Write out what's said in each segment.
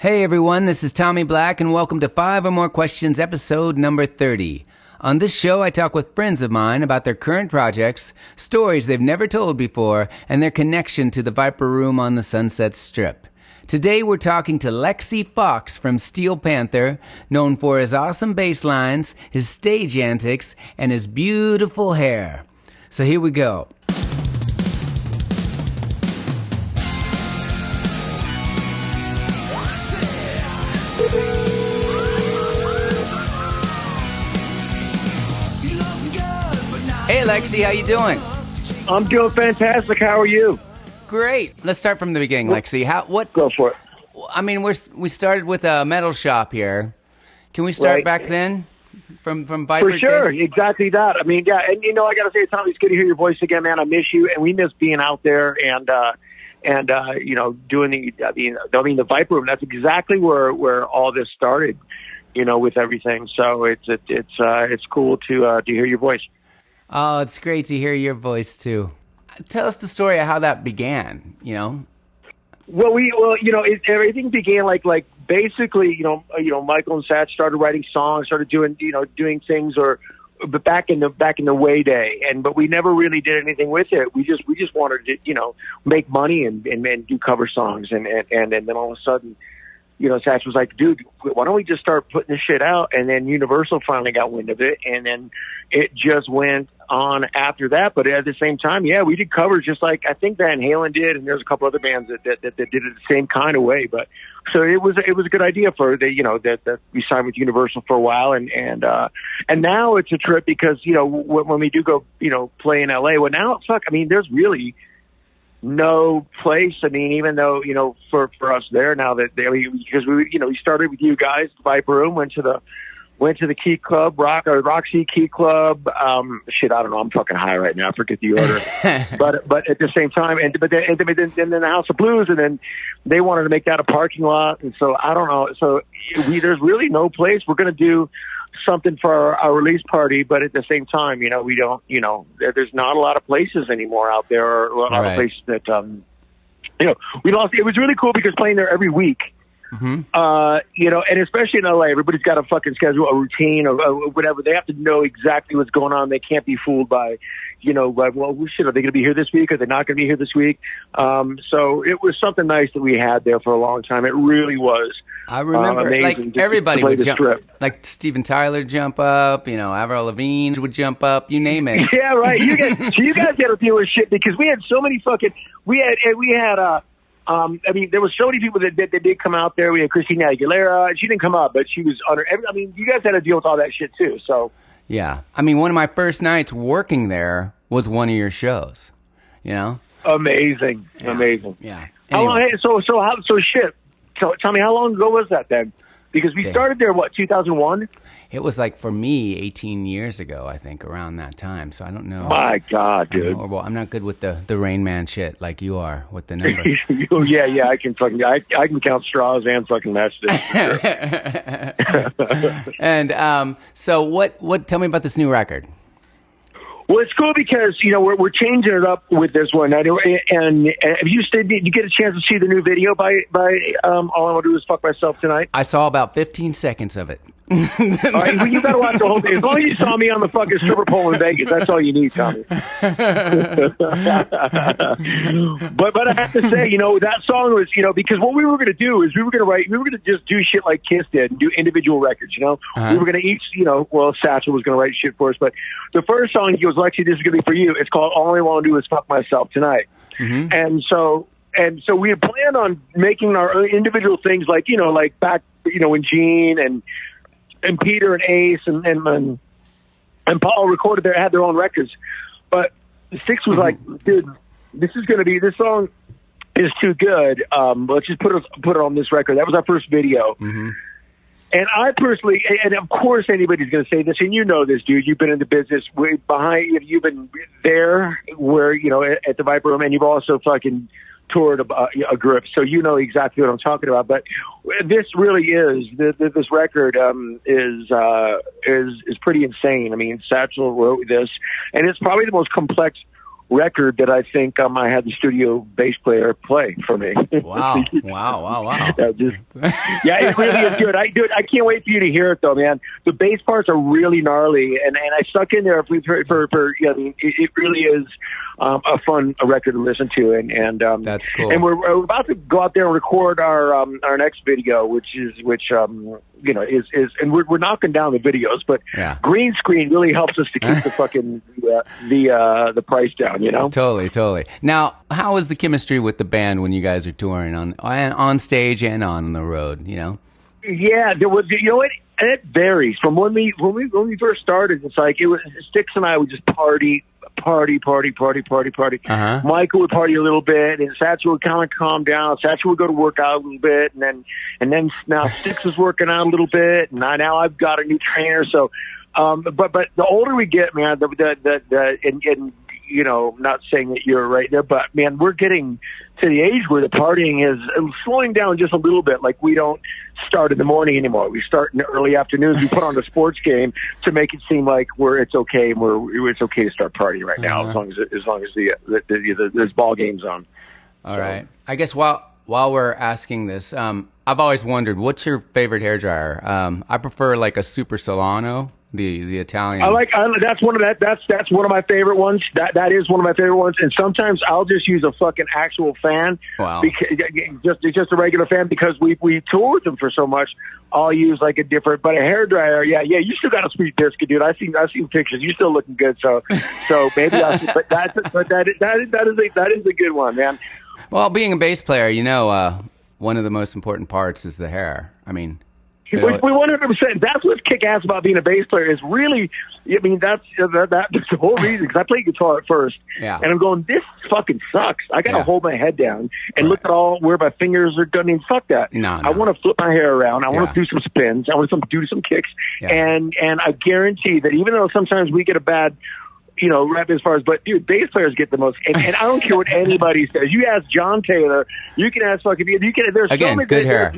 Hey everyone, this is Tommy Black and welcome to 5 or More Questions, episode number 30. On this show, I talk with friends of mine about their current projects, stories they've never told before, and their connection to the Viper Room on the Sunset Strip. Today, we're talking to Lexxi Foxx from Steel Panther, known for his awesome bass lines, his stage antics, and his beautiful hair. So here we go. Hey Lexi, how you doing? I'm doing fantastic. How are you? Great. Let's start from the beginning, Lexi. Go for it. I mean, we started with a metal shop here. Can we start back then from Viper? For sure, exactly that. I mean, yeah, and I got to say, Tommy, it's good to hear your voice again, man. I miss you, and we miss being out there and doing the Viper Room. That's exactly where all this started, with everything. So it's cool to hear your voice. Oh, it's great to hear your voice too. Tell us the story of how that began. Well, everything began like basically, Michael and Satch started writing songs, started doing things, but back in the way day, but we never really did anything with it. We just wanted to, make money and do cover songs, and then all of a sudden, Satch was like, dude, why don't we just start putting this shit out? And then Universal finally got wind of it, and then it just went on after that. But at the same time, yeah, we did covers just like I think Van Halen did, and there's a couple other bands that did it the same kind of way. But so it was a good idea for that we signed with Universal for a while, and now it's a trip because when we do go play in LA. Well, now there's really no place. I mean, even though for us there now because we started with you guys, Viper Room, went to the Key Club, Roxy Key Club. I don't know. I'm fucking high right now. I forget the order. but at the same time, then the House of Blues, and then they wanted to make that a parking lot, and so I don't know. So there's really no place. We're going to do something for our release party, but at the same time, we don't. There's not a lot of places anymore out there, or a lot of places that we lost. It was really cool because playing there every week. Mm-hmm. And especially in LA, everybody's got a fucking schedule, a routine, or whatever. They have to know exactly what's going on. They can't be fooled by, well, shit, are they going to be here this week? Are they not going to be here this week? So it was something nice that we had there for a long time. It really was. I remember, everybody would jump, like Steven Tyler jump up, Avril Lavigne would jump up, you name it. Yeah, right. You guys got to deal with shit because we had so many there was so many people that did come out there. We had Christina Aguilera. She didn't come up, but she was on her. You guys had to deal with all that shit too. So yeah, one of my first nights working there was one of your shows. Amazing. Yeah. Anyway. So tell me, how long ago was that then? Because we started there, 2001? It was for me 18 years ago, I think, around that time. So I don't know. My God, dude. I'm not good with the Rain Man shit like you are with the numbers. Yeah, I can count straws and fucking matchsticks. Sure. And so tell me about this new record. Well, it's cool because, we're changing it up with this one. And did you get a chance to see the new video by All I Want to Do Is Fuck Myself Tonight? I saw about 15 seconds of it. All right, well, you got to watch the whole thing. As long as you saw me on the fucking stripper pole in Vegas, that's all you need, Tommy. But I have to say, that song was, because what we were going to do is we were going to just do shit like Kiss did and do individual records, Uh-huh. We were going to each, Satchel was going to write shit for us. But the first song, he goes, Lexi, this is going to be for you. It's called All I Want to Do Is Fuck Myself Tonight. Mm-hmm. And so we had planned on making our individual things like back, when Gene and Peter and Ace and Paul recorded had their own records. But Six was like, dude, this song is too good. Let's just put it on this record. That was our first video. Mm-hmm. And I personally, and of course anybody's going to say this, and this, dude, you've been in the business you've been there where, at the Viper Room, and you've also fucking toured a group, so exactly what I'm talking about. But this really is this record is pretty insane. Satchel wrote this, and it's probably the most complex record that I think I had the studio bass player play for me. Wow. Yeah, it really is good. I can't wait for you to hear it though, man. The bass parts are really gnarly, and I stuck in there for I mean, it really is a fun record to listen to, and that's cool. And we're about to go out there and record our next video, which is and we're knocking down the videos, but green screen really helps us to keep the fucking the price down, you know. Totally. Now, how is the chemistry with the band when you guys are touring on stage and on the road? You know. Yeah, there was. You know what? It varies from when we first started. It's like it was Styx and I would just party. Uh-huh. Michael would party a little bit, and Satchel would kind of calm down. Satchel would go to work out a little bit, and then now Styx is working out a little bit, and now I've got a new trainer. So, but the older we get, man, and you know, not saying that you're right there, but man, we're getting to the age where the partying is slowing down just a little bit. Like we don't start in the morning anymore. We start in the early afternoons. We put on a sports game to make it seem like it's okay and it's okay to start partying right now, as long as there's ball games on. All right. I guess while we're asking this, I've always wondered, what's your favorite hairdryer? I prefer like a Super Solano. The Italian. That's one of my favorite ones. That is one of my favorite ones. And sometimes I'll just use a fucking actual fan. Wow. Just a regular fan, because we tour with them for so much. I'll use like a different, but a hairdryer. Yeah. You still got a sweet biscuit, dude. I've seen pictures. You still looking good. So maybe that is a good one, man. Well, being a bass player, you know, one of the most important parts is the hair. I mean. We 100%. That's what's kick-ass about being a bass player. Is really, I mean, that's the whole reason. Because I played guitar at first, and I'm going, this fucking sucks. I got to hold my head down and look at where my fingers are going. I mean, fuck that. No. I want to flip my hair around. I want to do some spins. I want to do some kicks. And I guarantee that even though sometimes we get a bad, you know, rep as far as, but dude, bass players get the most, and I don't care what anybody says. You ask John Taylor, you can ask fucking, you can. There's again, so many, good hair.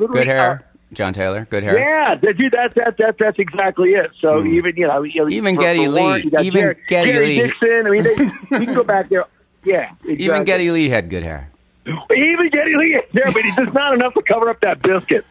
John Taylor, good hair. Yeah, dude, that's exactly it. So even even Geddy Lee, Geddy Lee Dixon. I mean, you can go back there. Yeah, exactly. Even Geddy Lee had good hair. Even Geddy Lee had hair, but it's not enough to cover up that biscuit.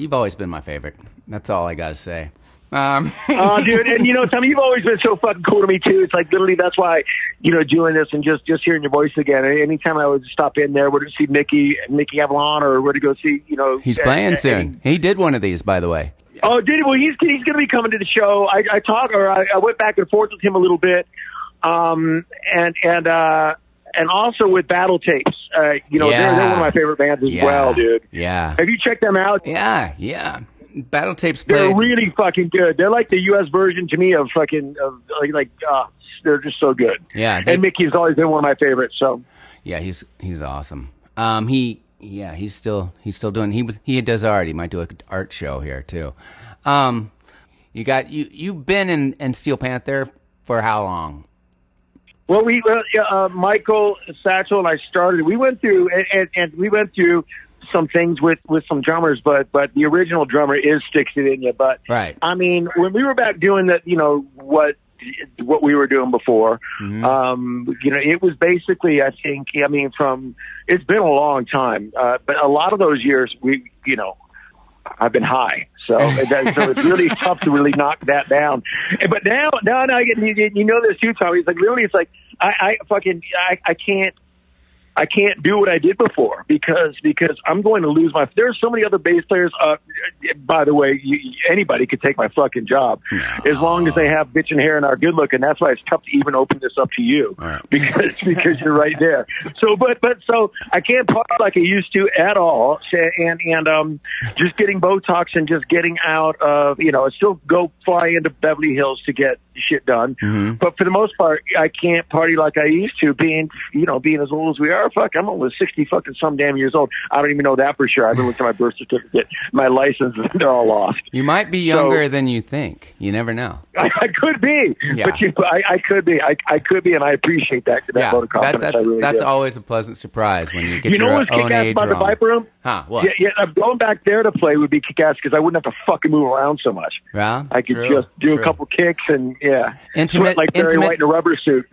You've always been my favorite. That's all I got to say. Dude, and you know, Tommy, you've always been so fucking cool to me too. It's like literally that's why, you know, doing this and just hearing your voice again. Anytime I would stop in there, would see Mickey Avalon, or where to go see, you know, he's playing soon. He did one of these, by the way. Oh, did he? Well, he's going to be coming to the show. I went back and forth with him a little bit, and also with Battle Tapes. You know, they're one of my favorite bands as well, dude. Yeah. Have you checked them out? Yeah. Battle Tapes They're really fucking good. They're like the U.S. version to me of fucking they're just so good. Yeah, and Mickey's always been one of my favorites. So yeah, he's awesome. He's still doing. He does art. He might do an art show here too. You've been in Steel Panther for how long? Well, Michael, Satchel, and I started. We went through and we went through some things with some drummers, but the original drummer is Styx Vinya. But right. I mean, when we were back doing that, you know, what we were doing before, you know, it was basically, I think, I mean, it's been a long time, but a lot of those years I've been high. So it's really tough to really knock that down. But now I get, you know, this too, Tommy. It's like, literally, it's like, I can't do what I did before because I'm going to lose my. There's so many other bass players. By the way, anybody could take my fucking job as long as they have bitchin' hair and are good looking. That's why it's tough to even open this up to you because you're right there. So, but I can't party like I used to at all. And just getting Botox and just getting out of, you know, I still go fly into Beverly Hills to get shit done. But for the most part, I can't party like I used to, being as old as we are. Fuck, I'm almost 60 fucking some damn years old. I don't even know that for sure. I haven't looked at my birth certificate, my license, they're all lost. You might be younger than you think. You never know. I could be, but I could be. I could be, and I appreciate that vote of confidence. That's always a pleasant surprise when you get your own age wrong. You know what's kick-ass about the Viper Room? Huh, what? Yeah, going back there to play would be kick-ass because I wouldn't have to fucking move around so much. Yeah, I could just do a couple kicks and Yeah. Intimate, Sweat like Barry White in a rubber suit.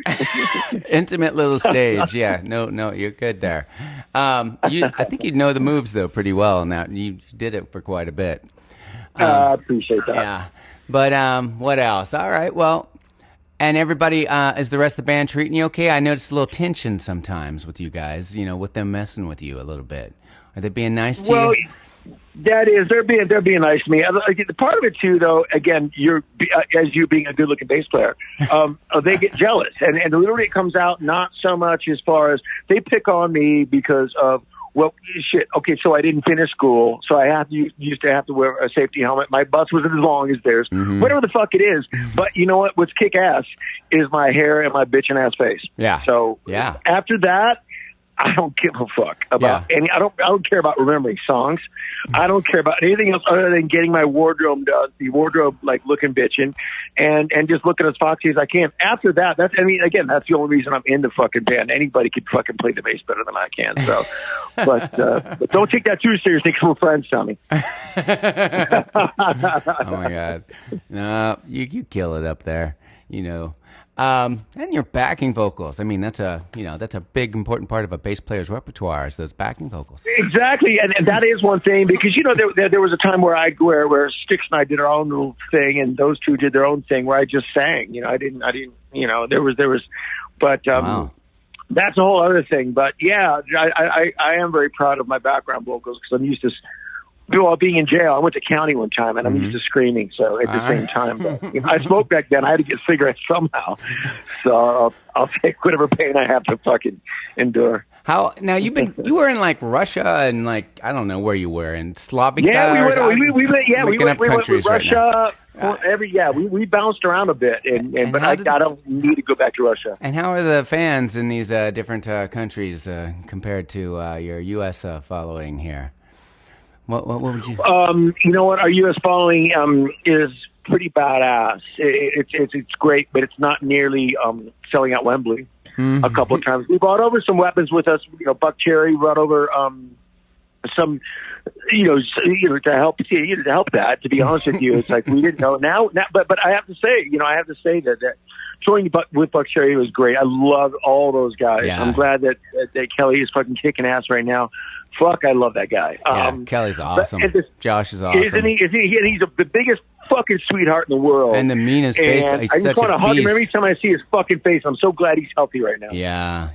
Intimate little stage. Yeah. No, you're good there. I think you'd know the moves though pretty well in that. You did it for quite a bit. I appreciate that. Yeah. But what else? All right. Well, and everybody, is the rest of the band treating you okay? I noticed a little tension sometimes with you guys, with them messing with you a little bit. Are they being nice to you? That is, they're being nice to me. The part of it too, though, again, as you being a good-looking bass player, they get jealous, and literally it comes out not so much as far as they pick on me because of, well, shit. Okay, so I didn't finish school, so I used to have to wear a safety helmet. My bus wasn't as long as theirs. Mm-hmm. Whatever the fuck it is, but you know what? What's kick ass is my hair and my bitchin' ass face. Yeah. So after that, I don't give a fuck about any. I don't care about remembering songs. I don't care about anything else other than getting my wardrobe done, the wardrobe like looking bitchin', and just looking as foxy as I can. After that, that's the only reason I'm in the fucking band. Anybody can fucking play the bass better than I can. So, but don't take that too seriously because we're friends, Tommy. Oh my God, no, you kill it up there, And your backing vocals. I mean, that's a big important part of a bass player's repertoire is those backing vocals. Exactly, and that is one thing because there was a time where Styx and I did our own little thing, and those two did their own thing where I just sang. I didn't. There was, but wow. That's a whole other thing. But yeah, I am very proud of my background vocals because I'm used to. Well, being in jail, I went to county one time, and I'm used to screaming. So at the same time, but, I smoked back then. I had to get cigarettes somehow. So I'll take whatever pain I have to fucking endure. How now? You were in like Russia and like I don't know where you were in Slavic. Yeah, we went with Russia. Right we bounced around a bit, but I don't need to go back to Russia. And how are the fans in these different countries compared to your U.S. Following here? What would you? You know what? Our U.S. following is pretty badass. It's great, but it's not nearly selling out Wembley. Mm-hmm. A couple of times, we brought over some weapons with us. Buckcherry brought over some, to help that. To be honest with you, it's like we didn't know now. But I have to say, that touring with Buckcherry was great. I love all those guys. Yeah. I'm glad that Kelly is fucking kicking ass right now. Fuck, I love that guy. Kelly's awesome. Josh is awesome. Isn't he? He's the biggest fucking sweetheart in the world. And the meanest bass. I just want to hug him every time I see his fucking face. I'm so glad he's healthy right now. Yeah.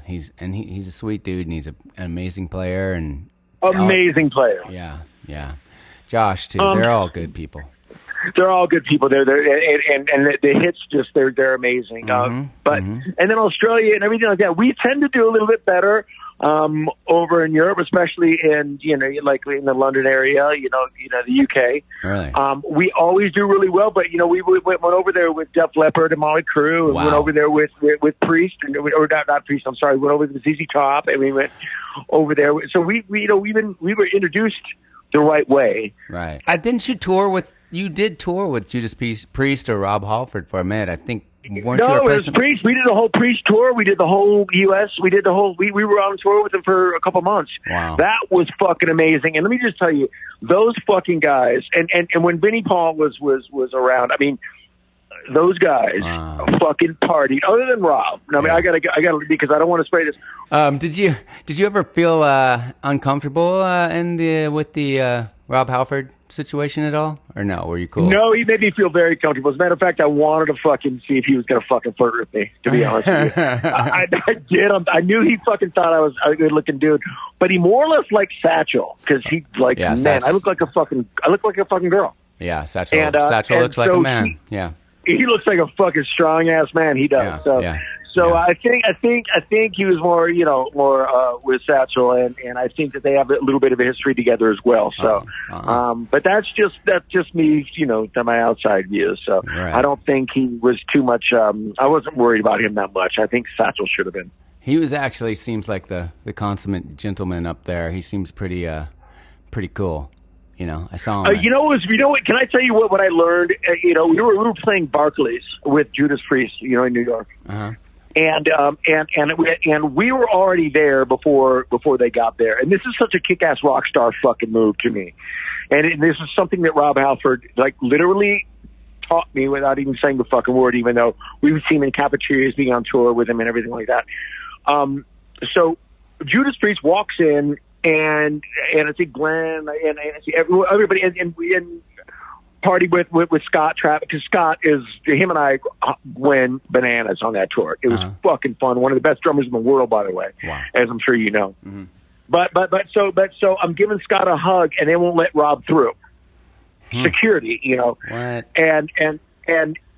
He's a sweet dude, and he's an amazing player. Amazing player. Yeah. Josh too. They're all good people. They're all good people. They're and the hits just they're amazing. And then Australia and everything like that. We tend to do a little bit better. Over in Europe, especially in like in the London area, the UK. Really? We always do really well, but we went over there with Def Leppard and Molly Crew, and went over there with Priest, or not Priest. I'm sorry, we went over with ZZ Top, and we went over there. So we were introduced the right way. Right. Didn't you tour with? You did tour with Judas Priest or Rob Halford for a minute, I think. No, it was Priest. We did the whole Priest tour. We did the whole U.S. We did the whole. We were on tour with them for a couple months. Wow, that was fucking amazing. And let me just tell you, those fucking guys. And when Vinnie Paul was around, I mean, those guys fucking partied. Other than Rob. I mean, I gotta because I don't want to spray this. Did you ever feel uncomfortable with the Rob Halford situation at all, or no? Were you cool? No, he made me feel very comfortable. As a matter of fact, I wanted to fucking see if he was going to fucking flirt with me, to be honest with you. I did. I knew he fucking thought I was a good-looking dude, but he more or less liked Satchel, because he, like, man, I look like a fucking girl. Yeah, Satchel looks like a man. He looks like a fucking strong-ass man. He does. So I think he was more with Satchel, and I think that they have a little bit of a history together as well. So, but that's just me, to my outside view. So right. I don't think he was too much. I wasn't worried about him that much. I think Satchel should have been. He was actually seems like the consummate gentleman up there. He seems pretty cool. I saw him. Can I tell you what I learned? We were playing Barclays with Judas Priest, in New York. Uh-huh. And we were already there before they got there. And this is such a kick-ass rock star fucking move to me. And this is something that Rob Halford, like, literally taught me without even saying the fucking word, even though we would see him in cafeterias, being on tour with him and everything like that. So Judas Priest walks in, and I see Glenn and I see everybody, and we party with Scott Travis, because Scott is, him and I went bananas on that tour. It was fucking fun. One of the best drummers in the world, by the way, as I'm sure you know. Mm-hmm. But so I'm giving Scott a hug, and they won't let Rob through. Security, you know. What? And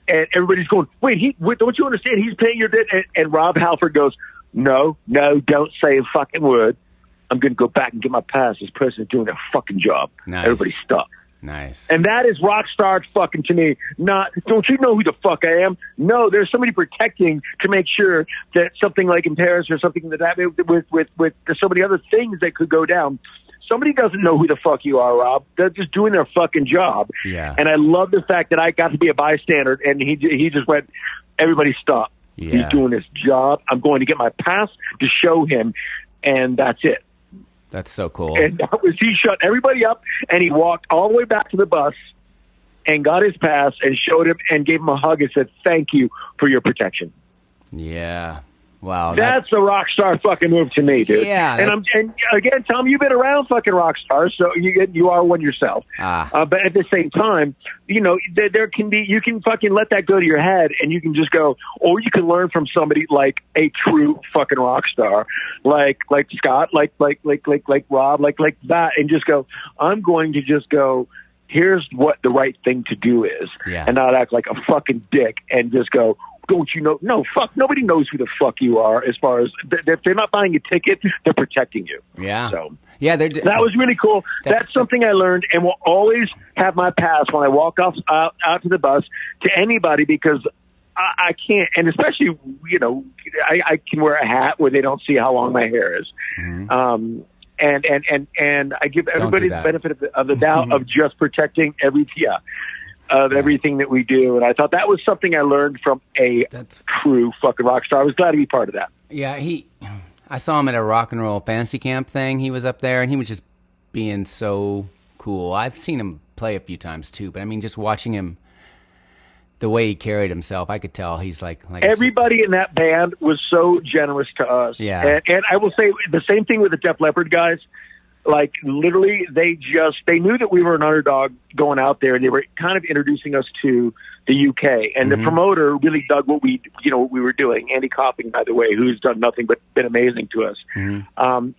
everybody's going, wait, don't you understand? He's paying your debt. And Rob Halford goes, no, don't say a fucking word. I'm going to go back and get my pass. This person is doing their fucking job. Nice. Everybody stop. Nice. And that is rock star fucking to me. Not, don't you know who the fuck I am? No, there's somebody protecting to make sure that something like in Paris or something that with so many other things that could go down. Somebody doesn't know who the fuck you are, Rob. They're just doing their fucking job. Yeah. And I love the fact that I got to be a bystander, and he just went, everybody stop. Yeah. He's doing his job. I'm going to get my pass to show him, and that's it. That's so cool. And that was, he shut everybody up, and he walked all the way back to the bus and got his pass and showed him and gave him a hug and said, thank you for your protection. Yeah. Wow. That's a rock star fucking move to me, dude. Yeah. And again, Tom, you've been around fucking rock stars, so you are one yourself. But at the same time, you know, you can fucking let that go to your head, and you can just go, or you can learn from somebody like a true fucking rock star, like Scott, like Rob, like that, and just go, I'm going to just go, here's what the right thing to do is, and not act like a fucking dick, and just go, don't you know? No, fuck. Nobody knows who the fuck you are. As far as if they're not buying a ticket, they're protecting you. Yeah. So yeah, that was really cool. That's something I learned, and will always have my pass when I walk off out to the bus to anybody, because I can't, and especially, you know, I can wear a hat where they don't see how long my hair is. Mm-hmm. And I give everybody the benefit of the doubt of just protecting everything that we do. And I thought that was something I learned from a true fucking rock star. I was glad to be part of that. Yeah, I saw him at a rock and roll fantasy camp thing. He was up there, and he was just being so cool. I've seen him play a few times too, but I mean, just watching him, the way he carried himself, I could tell he's like everybody in that band was so generous to us. Yeah. And I will say the same thing with the Def Leppard guys. Like, literally, they knew that we were an underdog going out there, and they were kind of introducing us to the UK. And the promoter really dug what we were doing. Andy Copping, by the way, who's done nothing but been amazing to us.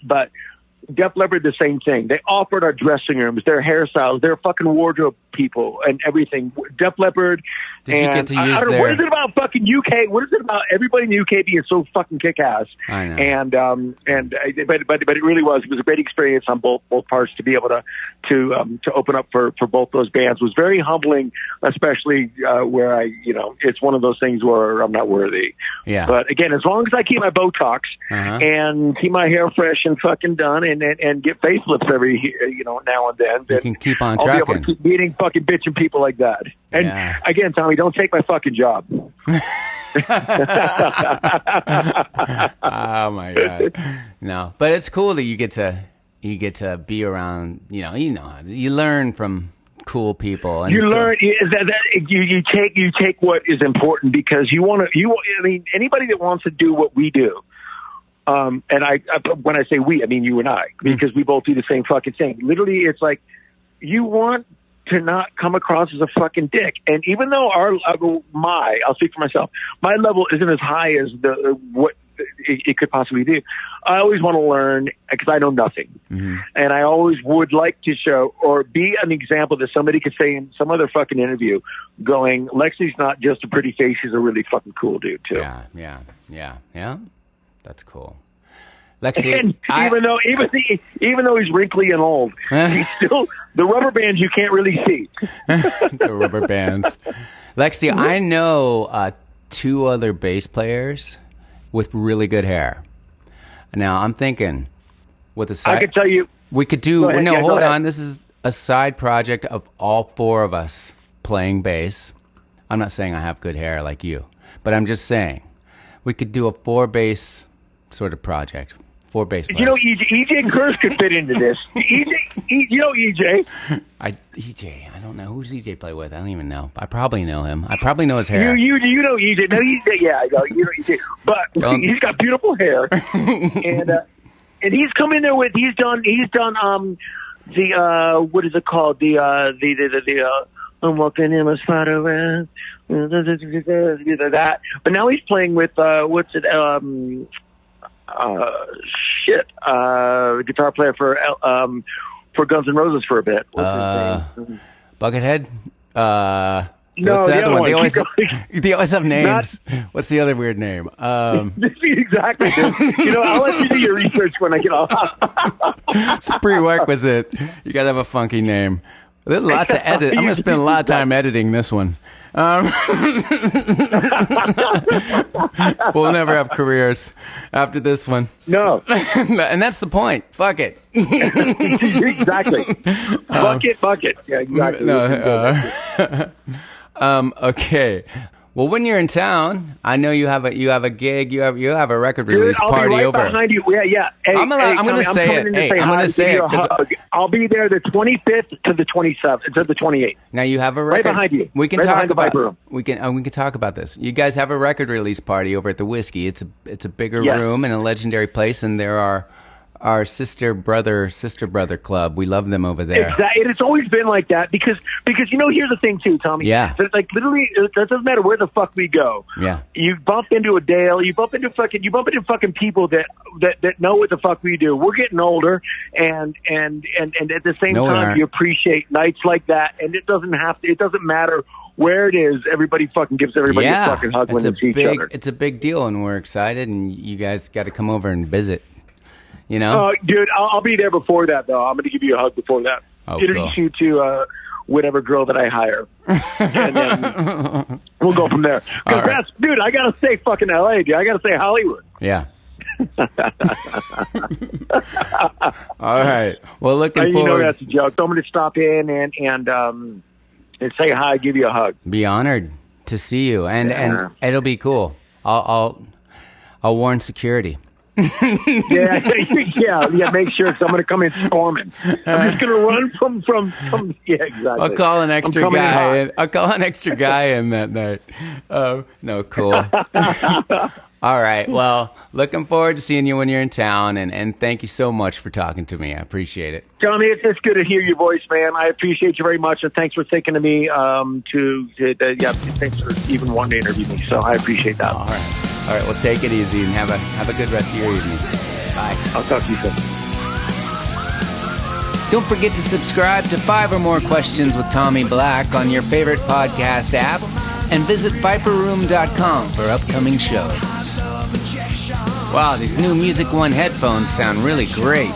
But Def Leppard, the same thing. They offered our dressing rooms, their hairstyles, their fucking wardrobe people, and everything. Def Leppard. Did you get to use I don't know, what is it about fucking UK? What is it about everybody in the UK being so fucking kick-ass? I know. But it really was. It was a great experience on both parts to be able to open up for both those bands. It was very humbling, especially where it's one of those things where I'm not worthy. Yeah. But again, as long as I keep my Botox and keep my hair fresh and fucking done, and get facelifts every now and then, you can keep on I'll trucking. be able to keep meeting fucking bitching people like that. And again, Tommy, don't take my fucking job. Oh my God. No, but it's cool that you get to be around, you learn from cool people, and you learn you take what is important, because anybody that wants to do what we do, and I when I say we, I mean you and I, because we both do the same fucking thing. Literally, it's like you want to not come across as a fucking dick. And even though I'll speak for myself, my level isn't as high as what it could possibly be, I always want to learn, because I know nothing. And I always would like to show or be an example that somebody could say in some other fucking interview, going, Lexxi's not just a pretty face, she's a really fucking cool dude too. Yeah. That's cool. Lexxi, and even though he's wrinkly and old, he's still the rubber bands you can't really see. The rubber bands. Lexxi, I know 2 other bass players with really good hair. Now I'm thinking, with a side, I could tell you we could do. Ahead, hold on. This is a side project of all 4 of us playing bass. I'm not saying I have good hair like you, but I'm just saying we could do a 4 bass sort of project. 4 bass players. You know, EJ Kurz could fit into this. EJ, you know EJ. EJ, I don't know. Who's EJ play with? I don't even know. I probably know him. I probably know his hair. You know EJ. No, yeah, I know, you know EJ. But he's got beautiful hair, and he's come in there with he's done the what is it called the I'm walking in my spider web that. But now he's playing with what's it guitar player for Guns N' Roses for a bit. What's his name? Buckethead? No, what's the other one? They always have names. What's the other weird name? Exactly. You know, I'll let you do your research when I get off. It's a prerequisite. You got to have a funky name. There's lots of edit. I'm going to spend a lot of time editing this one. We'll never have careers after this one. No. And that's the point. Fuck it. Exactly. Bucket. Yeah, exactly. No, okay. Well, when you're in town, I know you have a gig. You have a record release party right over. Behind you. Yeah. Hey, I'm going to say it. Hey, I'm going to say it. I'll be there the 25th to the 27th to the 28th. Now you have a record. Right behind you. We can right talk about. Room. We can talk about this. You guys have a record release party over at the Whiskey. It's a bigger room and a legendary place, and there are our sister brother club. We love them over there. Exactly. And it's always been like that because you know, here's the thing too, Tommy. Yeah. It's like literally, it doesn't matter where the fuck we go. Yeah. You bump into a Dale. You bump into fucking people that know what the fuck we do. We're getting older, and at the same time, you appreciate nights like that. And it doesn't matter where it is. Everybody fucking gives everybody a fucking hug when they see each other. It's a big deal, and we're excited. And you guys got to come over and visit. You know? Dude, I'll be there before that, though. I'm going to give you a hug before that. Introduce you to whatever girl that I hire. And then we'll go from there. Because dude, I got to say fucking L.A., dude. I got to say Hollywood. Yeah. All right. Well, looking forward. You know that's a joke. So I'm going to stop in and say hi, give you a hug. Be honored to see you. And it'll be cool. I'll warn security. yeah. Make sure, because I'm going to come in storming. I'm just going to run from. Yeah, exactly. I'll call an extra guy. I'll call an extra guy in that night. No, cool. All right. Well, looking forward to seeing you when you're in town, and thank you so much for talking to me. I appreciate it. Johnny, it's good to hear your voice, man. I appreciate you very much, and thanks for thinking of me. Thanks for even wanting to interview me. So I appreciate that. All right. Well, take it easy and have a good rest of your evening. Bye. I'll talk to you soon. Don't forget to subscribe to 5 or More Questions with Tommy Black on your favorite podcast app, and visit viperroom.com for upcoming shows. Wow, these new Music One headphones sound really great.